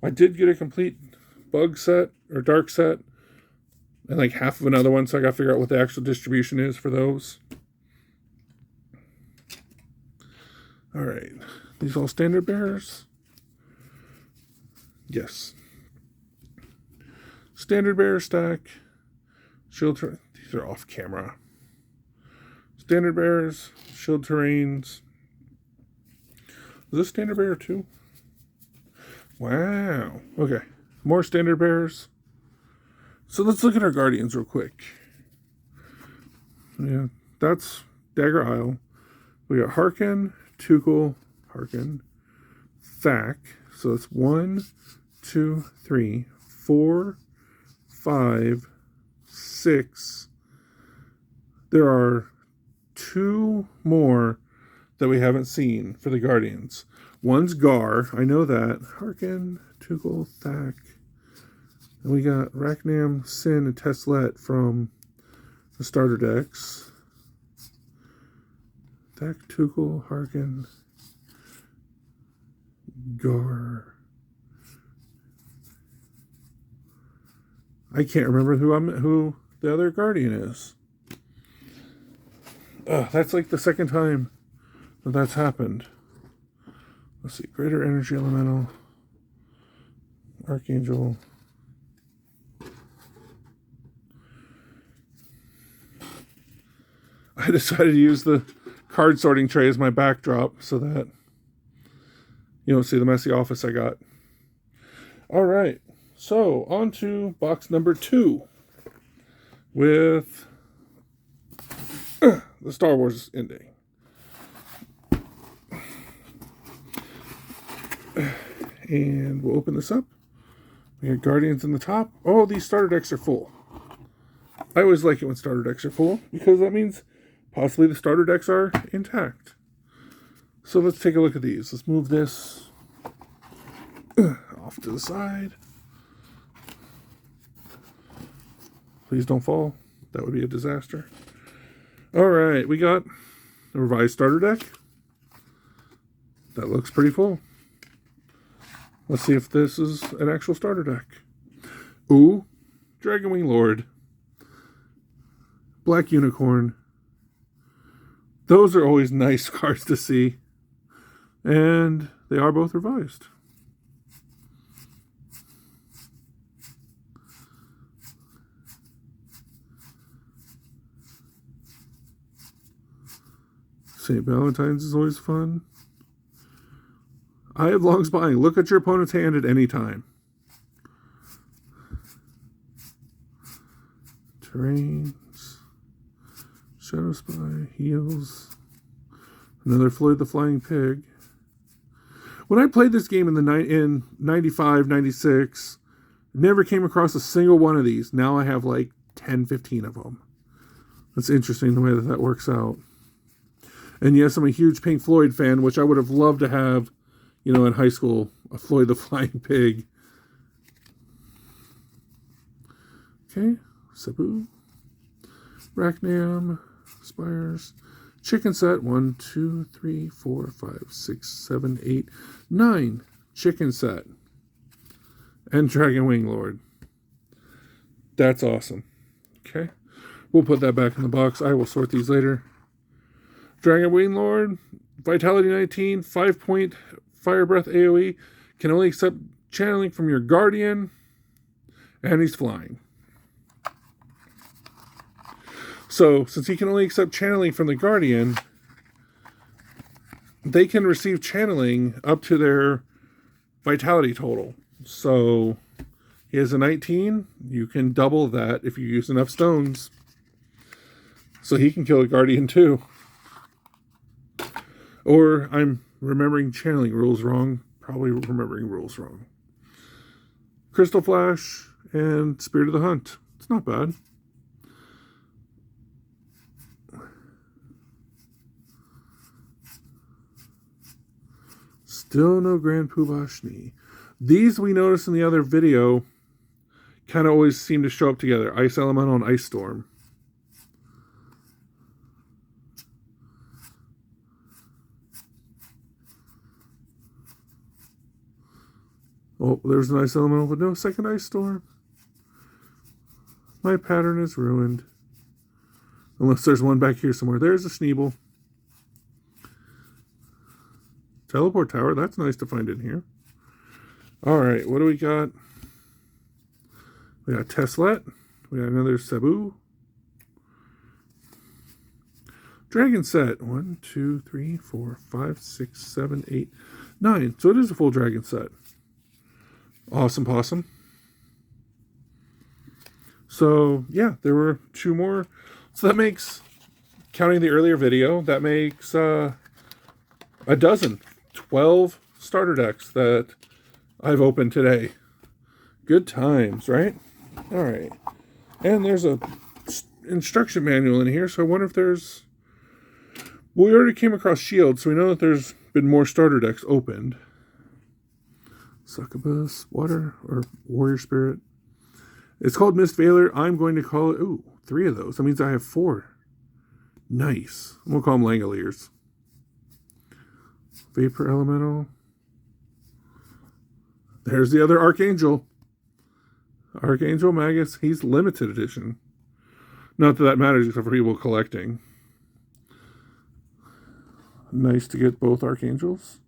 Speaker 1: I did get a complete bug set or dark set and like half of another one, so I got to figure out what the actual distribution is for those. All right. These all standard bearers? Yes. Standard bearer stack. Shield terrain. These are off camera. Standard bearers. Shield terrains. Is this standard bearer too? Wow. Okay. More standard bearers. So let's look at our guardians real quick. Yeah, that's Dagger Isle. We got Harkin, Tukul, Harkin, Thak. So it's 1, 2, 3, 4, 5, 6. There are 2 more that we haven't seen for the Guardians. One's Gar, I know that. Harkin, Tukul, Thak. And we got Raknam, Sin, and Teslet from the starter decks. Thak, Tukul, Harkin, Gar. I can't remember who the other Guardian is. That's like the second time that that's happened. Let's see. Greater Energy Elemental. Archangel. I decided to use the card sorting tray as my backdrop so that you don't see the messy office I got. All right. So, on to box number 2 with the Star Wars ending. And we'll open this up. We got Guardians in the top. Oh, these starter decks are full. I always like it when starter decks are full because that means possibly the starter decks are intact. So let's take a look at these. Let's move this off to the side. Please don't fall. That would be a disaster. All right, we got a revised starter deck. That looks pretty full. Let's see if this is an actual starter deck. Ooh, Dragonwing Lord. Black Unicorn. Those are always nice cards to see. And they are both revised. St. Valentine's is always fun. I have long spying. Look at your opponent's hand at any time. Terrains. Shadow Spy. Heals. Another Floyd the Flying Pig. When I played this game in 95, 96, never came across a single one of these. Now I have like 10, 15 of them. That's interesting the way that works out. And yes, I'm a huge Pink Floyd fan, which I would have loved to have, in high school, a Floyd the Flying Pig. Okay, Sabu, Raknam, Spires, Chicken Set, 1, 2, 3, 4, 5, 6, 7, 8, 9, Chicken Set, and Dragonwing Lord. That's awesome. Okay, we'll put that back in the box. I will sort these later. Dragon Wing Lord, Vitality 19, 5-point Fire Breath AoE, can only accept channeling from your Guardian, and he's flying. So, since he can only accept channeling from the Guardian, they can receive channeling up to their Vitality total. So, he has a 19, you can double that if you use enough stones. So he can kill a Guardian too. Or I'm remembering channeling rules wrong. Probably remembering rules wrong. Crystal Flash and Spirit of the Hunt. It's not bad. Still no Grand Poobah Schnee. These we noticed in the other video kind of always seem to show up together. Ice Elemental and Ice Storm. Oh, there's an Ice Elemental, but no second Ice Storm. My pattern is ruined. Unless there's one back here somewhere. There's a Schneeble. Teleport Tower, that's nice to find in here. Alright, what do we got? We got Teslet. We got another Sabu. Dragon set. 1, 2, 3, 4, 5, 6, 7, 8, 9. So it is a full dragon set. Awesome possum. So, yeah, there were 2 more. So that makes, counting the earlier video, that makes a dozen. 12 starter decks that I've opened today. Good times, right? All right. And there's a instruction manual in here, so I wonder if there's... Well, we already came across Shield, so we know that there's been more starter decks opened. Succubus, Water, or Warrior Spirit. It's called Mist Veiler. I'm going to call it... Ooh, 3 of those. That means I have 4. Nice. We'll call them Langoliers. Vapor Elemental. There's the other Archangel. Archangel Magus. He's limited edition. Not that that matters except for people collecting. Nice to get both Archangels.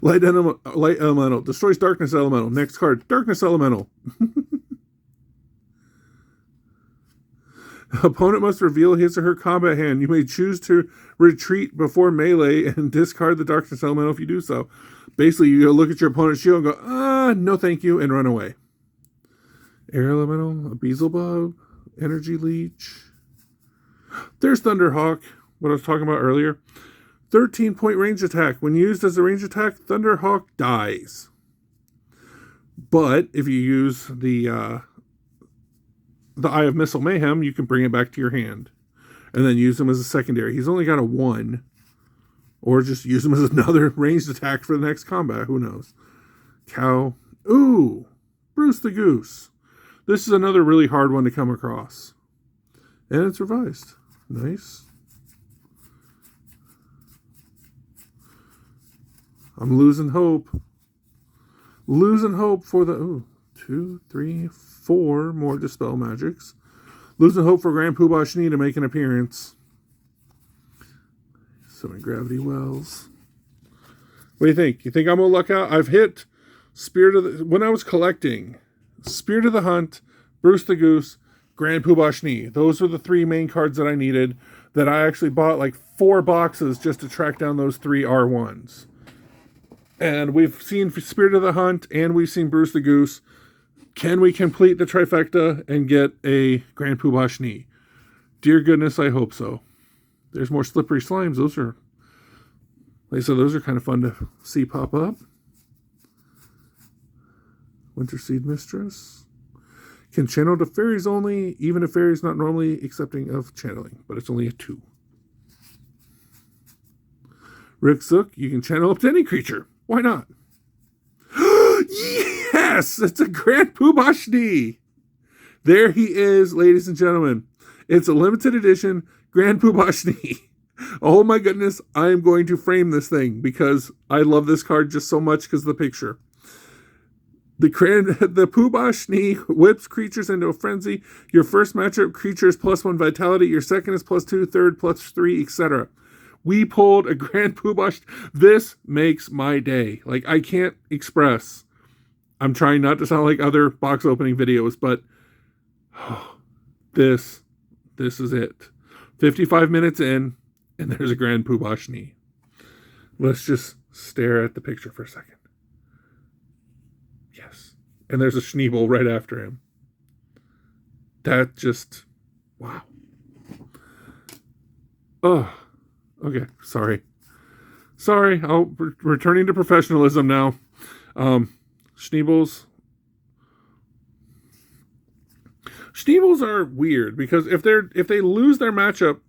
Speaker 1: Light Elemental. Destroys Darkness Elemental. Next card. Darkness Elemental. Opponent must reveal his or her combat hand. You may choose to retreat before melee and discard the Darkness Elemental if you do so. Basically, you go look at your opponent's shield and go, no thank you, and run away. Air Elemental. A Beelzebub. Energy Leech. There's Thunderhawk. What I was talking about earlier. 13-point range attack. When used as a range attack, Thunderhawk dies. But if you use the Eye of Missile Mayhem, you can bring it back to your hand. And then use him as a secondary. He's only got a 1. Or just use him as another ranged attack for the next combat. Who knows? Cow. Ooh! Bruce the Goose. This is another really hard one to come across. And it's revised. Nice. I'm losing hope. Losing hope for the... 2, 3, 4 more Dispel Magics. Losing hope for Grand Poobah Schnee to make an appearance. So many Gravity Wells. What do you think? You think I'm going to luck out? I've hit Spirit of the... When I was collecting, Spirit of the Hunt, Bruce the Goose, Grand Poobah Schnee. Those were the 3 main cards that I needed. That I actually bought like 4 boxes just to track down those 3 R1s. And we've seen Spirit of the Hunt, and we've seen Bruce the Goose. Can we complete the trifecta and get a Grand Poobah Schnee? Dear goodness, I hope so. There's more Slippery Slimes. Those are, like I said, those are kind of fun to see pop up. Winter Seed Mistress. Can channel to fairies only, even if fairies not normally accepting of channeling, but it's only a 2. Rick Zook, you can channel up to any creature. Why not? Yes! It's a Grand Poobah Schnee! There he is, ladies and gentlemen. It's a limited edition Grand Poobah Schnee. Oh my goodness, I'm going to frame this thing because I love this card just so much because of the picture. The Poobah Schnee whips creatures into a frenzy. Your first matchup creature is +1 vitality. Your second is +2, third +3, etc. We pulled a Grand Poobah. This makes my day. Like, I can't express. I'm trying not to sound like other box opening videos, but this is it. 55 minutes in, and there's a Grand Poobah Schnee. Let's just stare at the picture for a second. Yes. And there's a Schneeble right after him. That just, wow. Oh, okay. Sorry. I'll returning to professionalism now. Schneebles are weird because if they lose their matchup,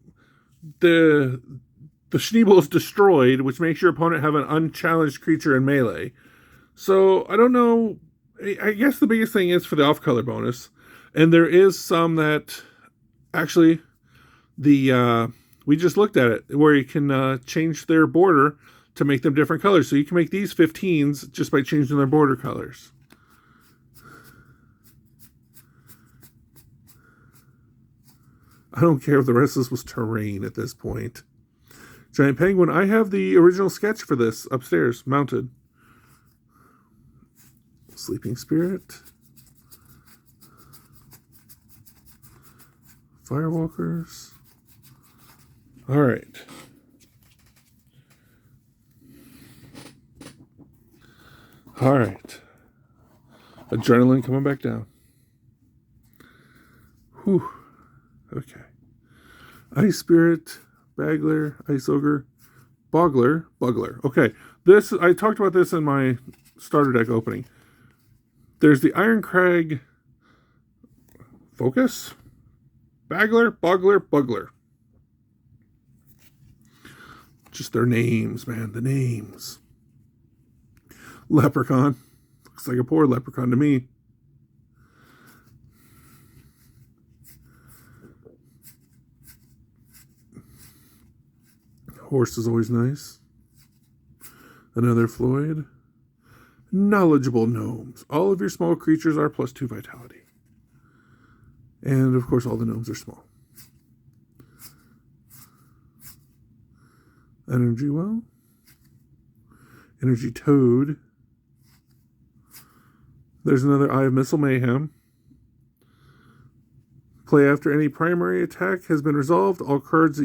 Speaker 1: the Schneeble is destroyed, which makes your opponent have an unchallenged creature in melee. So I don't know. I guess the biggest thing is for the off-color bonus, and there is some that actually we just looked at it where you can change their border to make them different colors. So you can make these 15s just by changing their border colors. I don't care if the rest of this was terrain at this point. Giant Penguin, I have the original sketch for this upstairs, mounted. Sleeping Spirit. Firewalkers. All right. All right. Adrenaline coming back down. Whew. Okay. Ice Spirit, Bagler, Ice Ogre, Bugler. Okay. This, I talked about this in my starter deck opening. There's the Iron Crag Focus, Bagler, Bugler. Just their names, man. The names. Leprechaun. Looks like a poor leprechaun to me. Horse is always nice. Another Floyd. Knowledgeable gnomes. All of your small creatures are +2 vitality. And of course all the gnomes are small. Energy Well. Energy Toad. There's another Eye of Missile Mayhem. Play after any primary attack has been resolved. All cards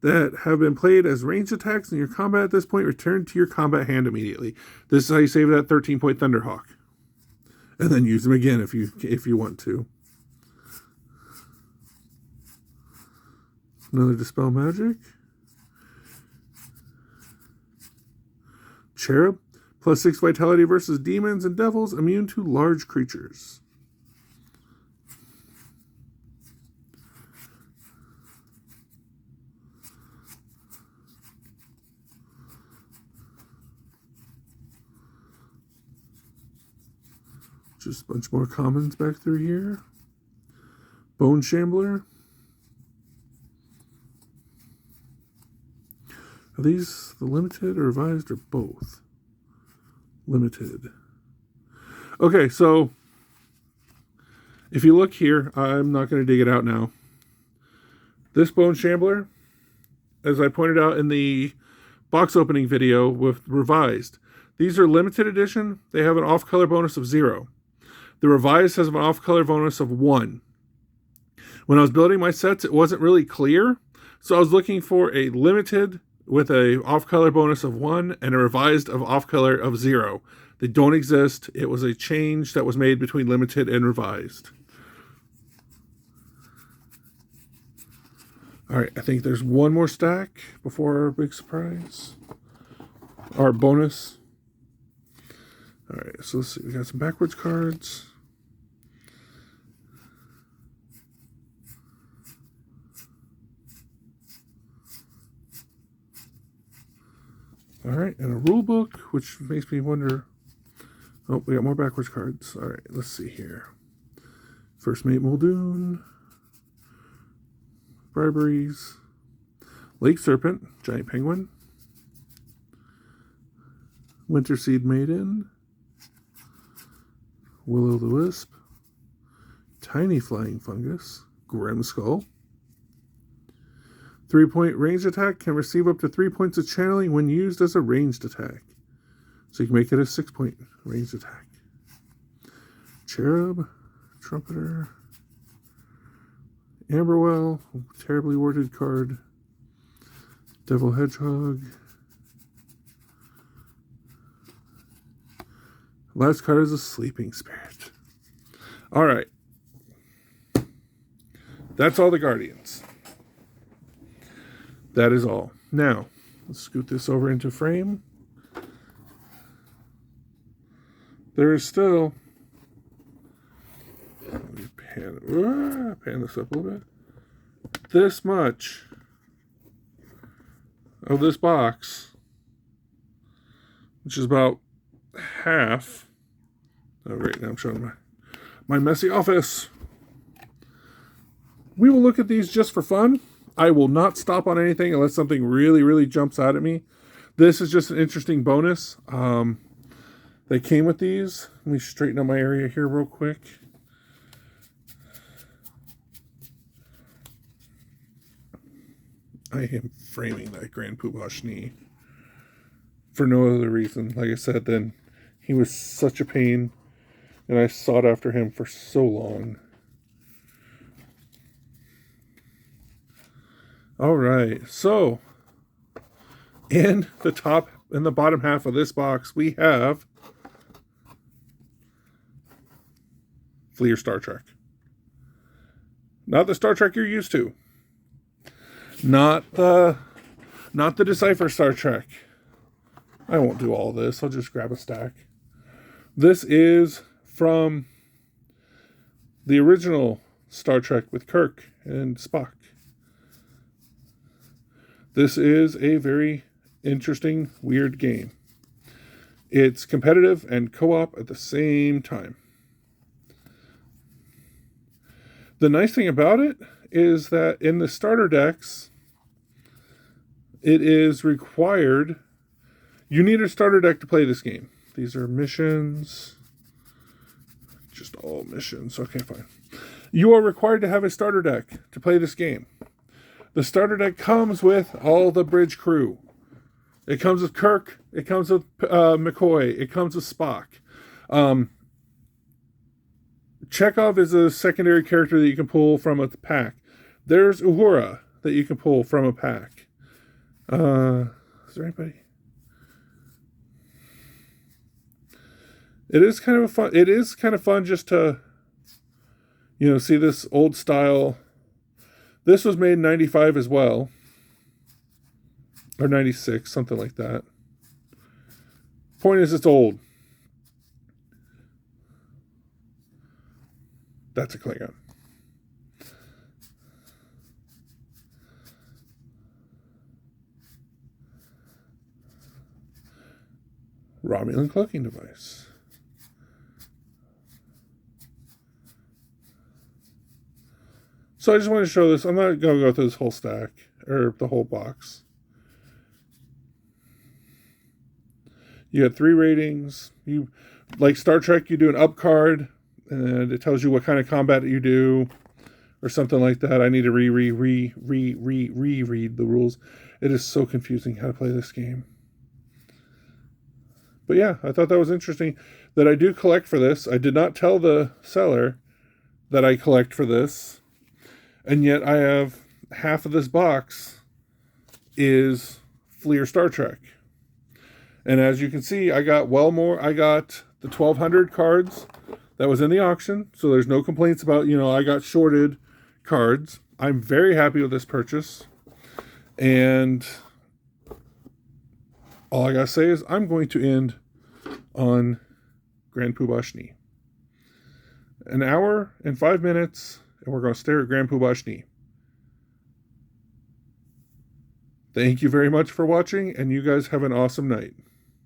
Speaker 1: that have been played as ranged attacks in your combat at this point return to your combat hand immediately. This is how you save that 13-point Thunderhawk. And then use them again if you want to. Another Dispel Magic. Cherub. +6 vitality versus demons and devils, immune to large creatures. Just a bunch more commons back through here. Bone Shambler. Are these the limited or revised or both? Limited. Okay, so if you look here, I'm not going to dig it out now. This Bone Shambler, as I pointed out in the box opening video with revised, these are limited edition. They have an off-color bonus of 0. The revised has an off-color bonus of 1. When I was building my sets, it wasn't really clear, so I was looking for a limited with a off-color bonus of 1 and a revised of off-color of 0. They don't exist. It was a change that was made between limited and revised. All right, I think there's one more stack before our big surprise. Our bonus. All right, so let's see. We got some backwards cards. All right, and a rule book, which makes me wonder. Oh, we got more backwards cards. All right, let's see here. First Mate Muldoon. Briberies. Lake Serpent, Giant Penguin, Winter Seed Maiden, Will-o'-the-Wisp, Tiny Flying Fungus, Grimskull. 3-point ranged attack, can receive up to 3 points of channeling when used as a ranged attack. So you can make it a 6-point ranged attack. Cherub, Trumpeter, Amberwell, terribly worded card. Devil Hedgehog. Last card is a Sleeping Spirit. Alright. That's all the Guardians. That is all. Now, let's scoot this over into frame. There is still... Let me pan this up a little bit. This much of this box, which is about half. Oh, great. Now I'm showing my messy office. We will look at these just for fun. I will not stop on anything unless something really, really jumps out at me. This is just an interesting bonus. They came with these. Let me straighten up my area here real quick. I am framing that Grand Poobah Schnee for no other reason, like I said, than he was such a pain, and I sought after him for so long. All right, so in the bottom half of this box, we have Fleer Star Trek. Not the Star Trek you're used to. Not the Decipher Star Trek. I won't do all this. I'll just grab a stack. This is from the original Star Trek with Kirk and Spock. This is a very interesting, weird game. It's competitive and co-op at the same time. The nice thing about it is that in the starter decks, it is required. You need a starter deck to play this game. These are missions. Just all missions. Okay, fine. You are required to have a starter deck to play this game. The starter deck comes with all the bridge crew. It comes with Kirk. It comes with McCoy. It comes with Spock. Chekhov is a secondary character that you can pull from a pack. There's Uhura that you can pull from a pack. Is there anybody? It is kind of fun just to, see this old style. This was made in 95 as well. Or 96, something like that. Point is, it's old. That's a Klingon. Romulan cloaking device. So I just want to show this. I'm not going to go through this whole stack or the whole box. You got 3 ratings. You like Star Trek, you do an up card and it tells you what kind of combat you do or something like that. I need to reread the rules. It is so confusing how to play this game. But yeah, I thought that was interesting that I do collect for this. I did not tell the seller that I collect for this. And yet I have half of this box is Fleer Star Trek. And as you can see, I got more. I got the 1,200 cards that was in the auction. So there's no complaints about, I got shorted cards. I'm very happy with this purchase. And all I got to say is I'm going to end on Grand Poobah Schnee. An hour and 5 minutes, and we're going to stare at Grand Poobah Schnee. Thank you very much for watching, and you guys have an awesome night.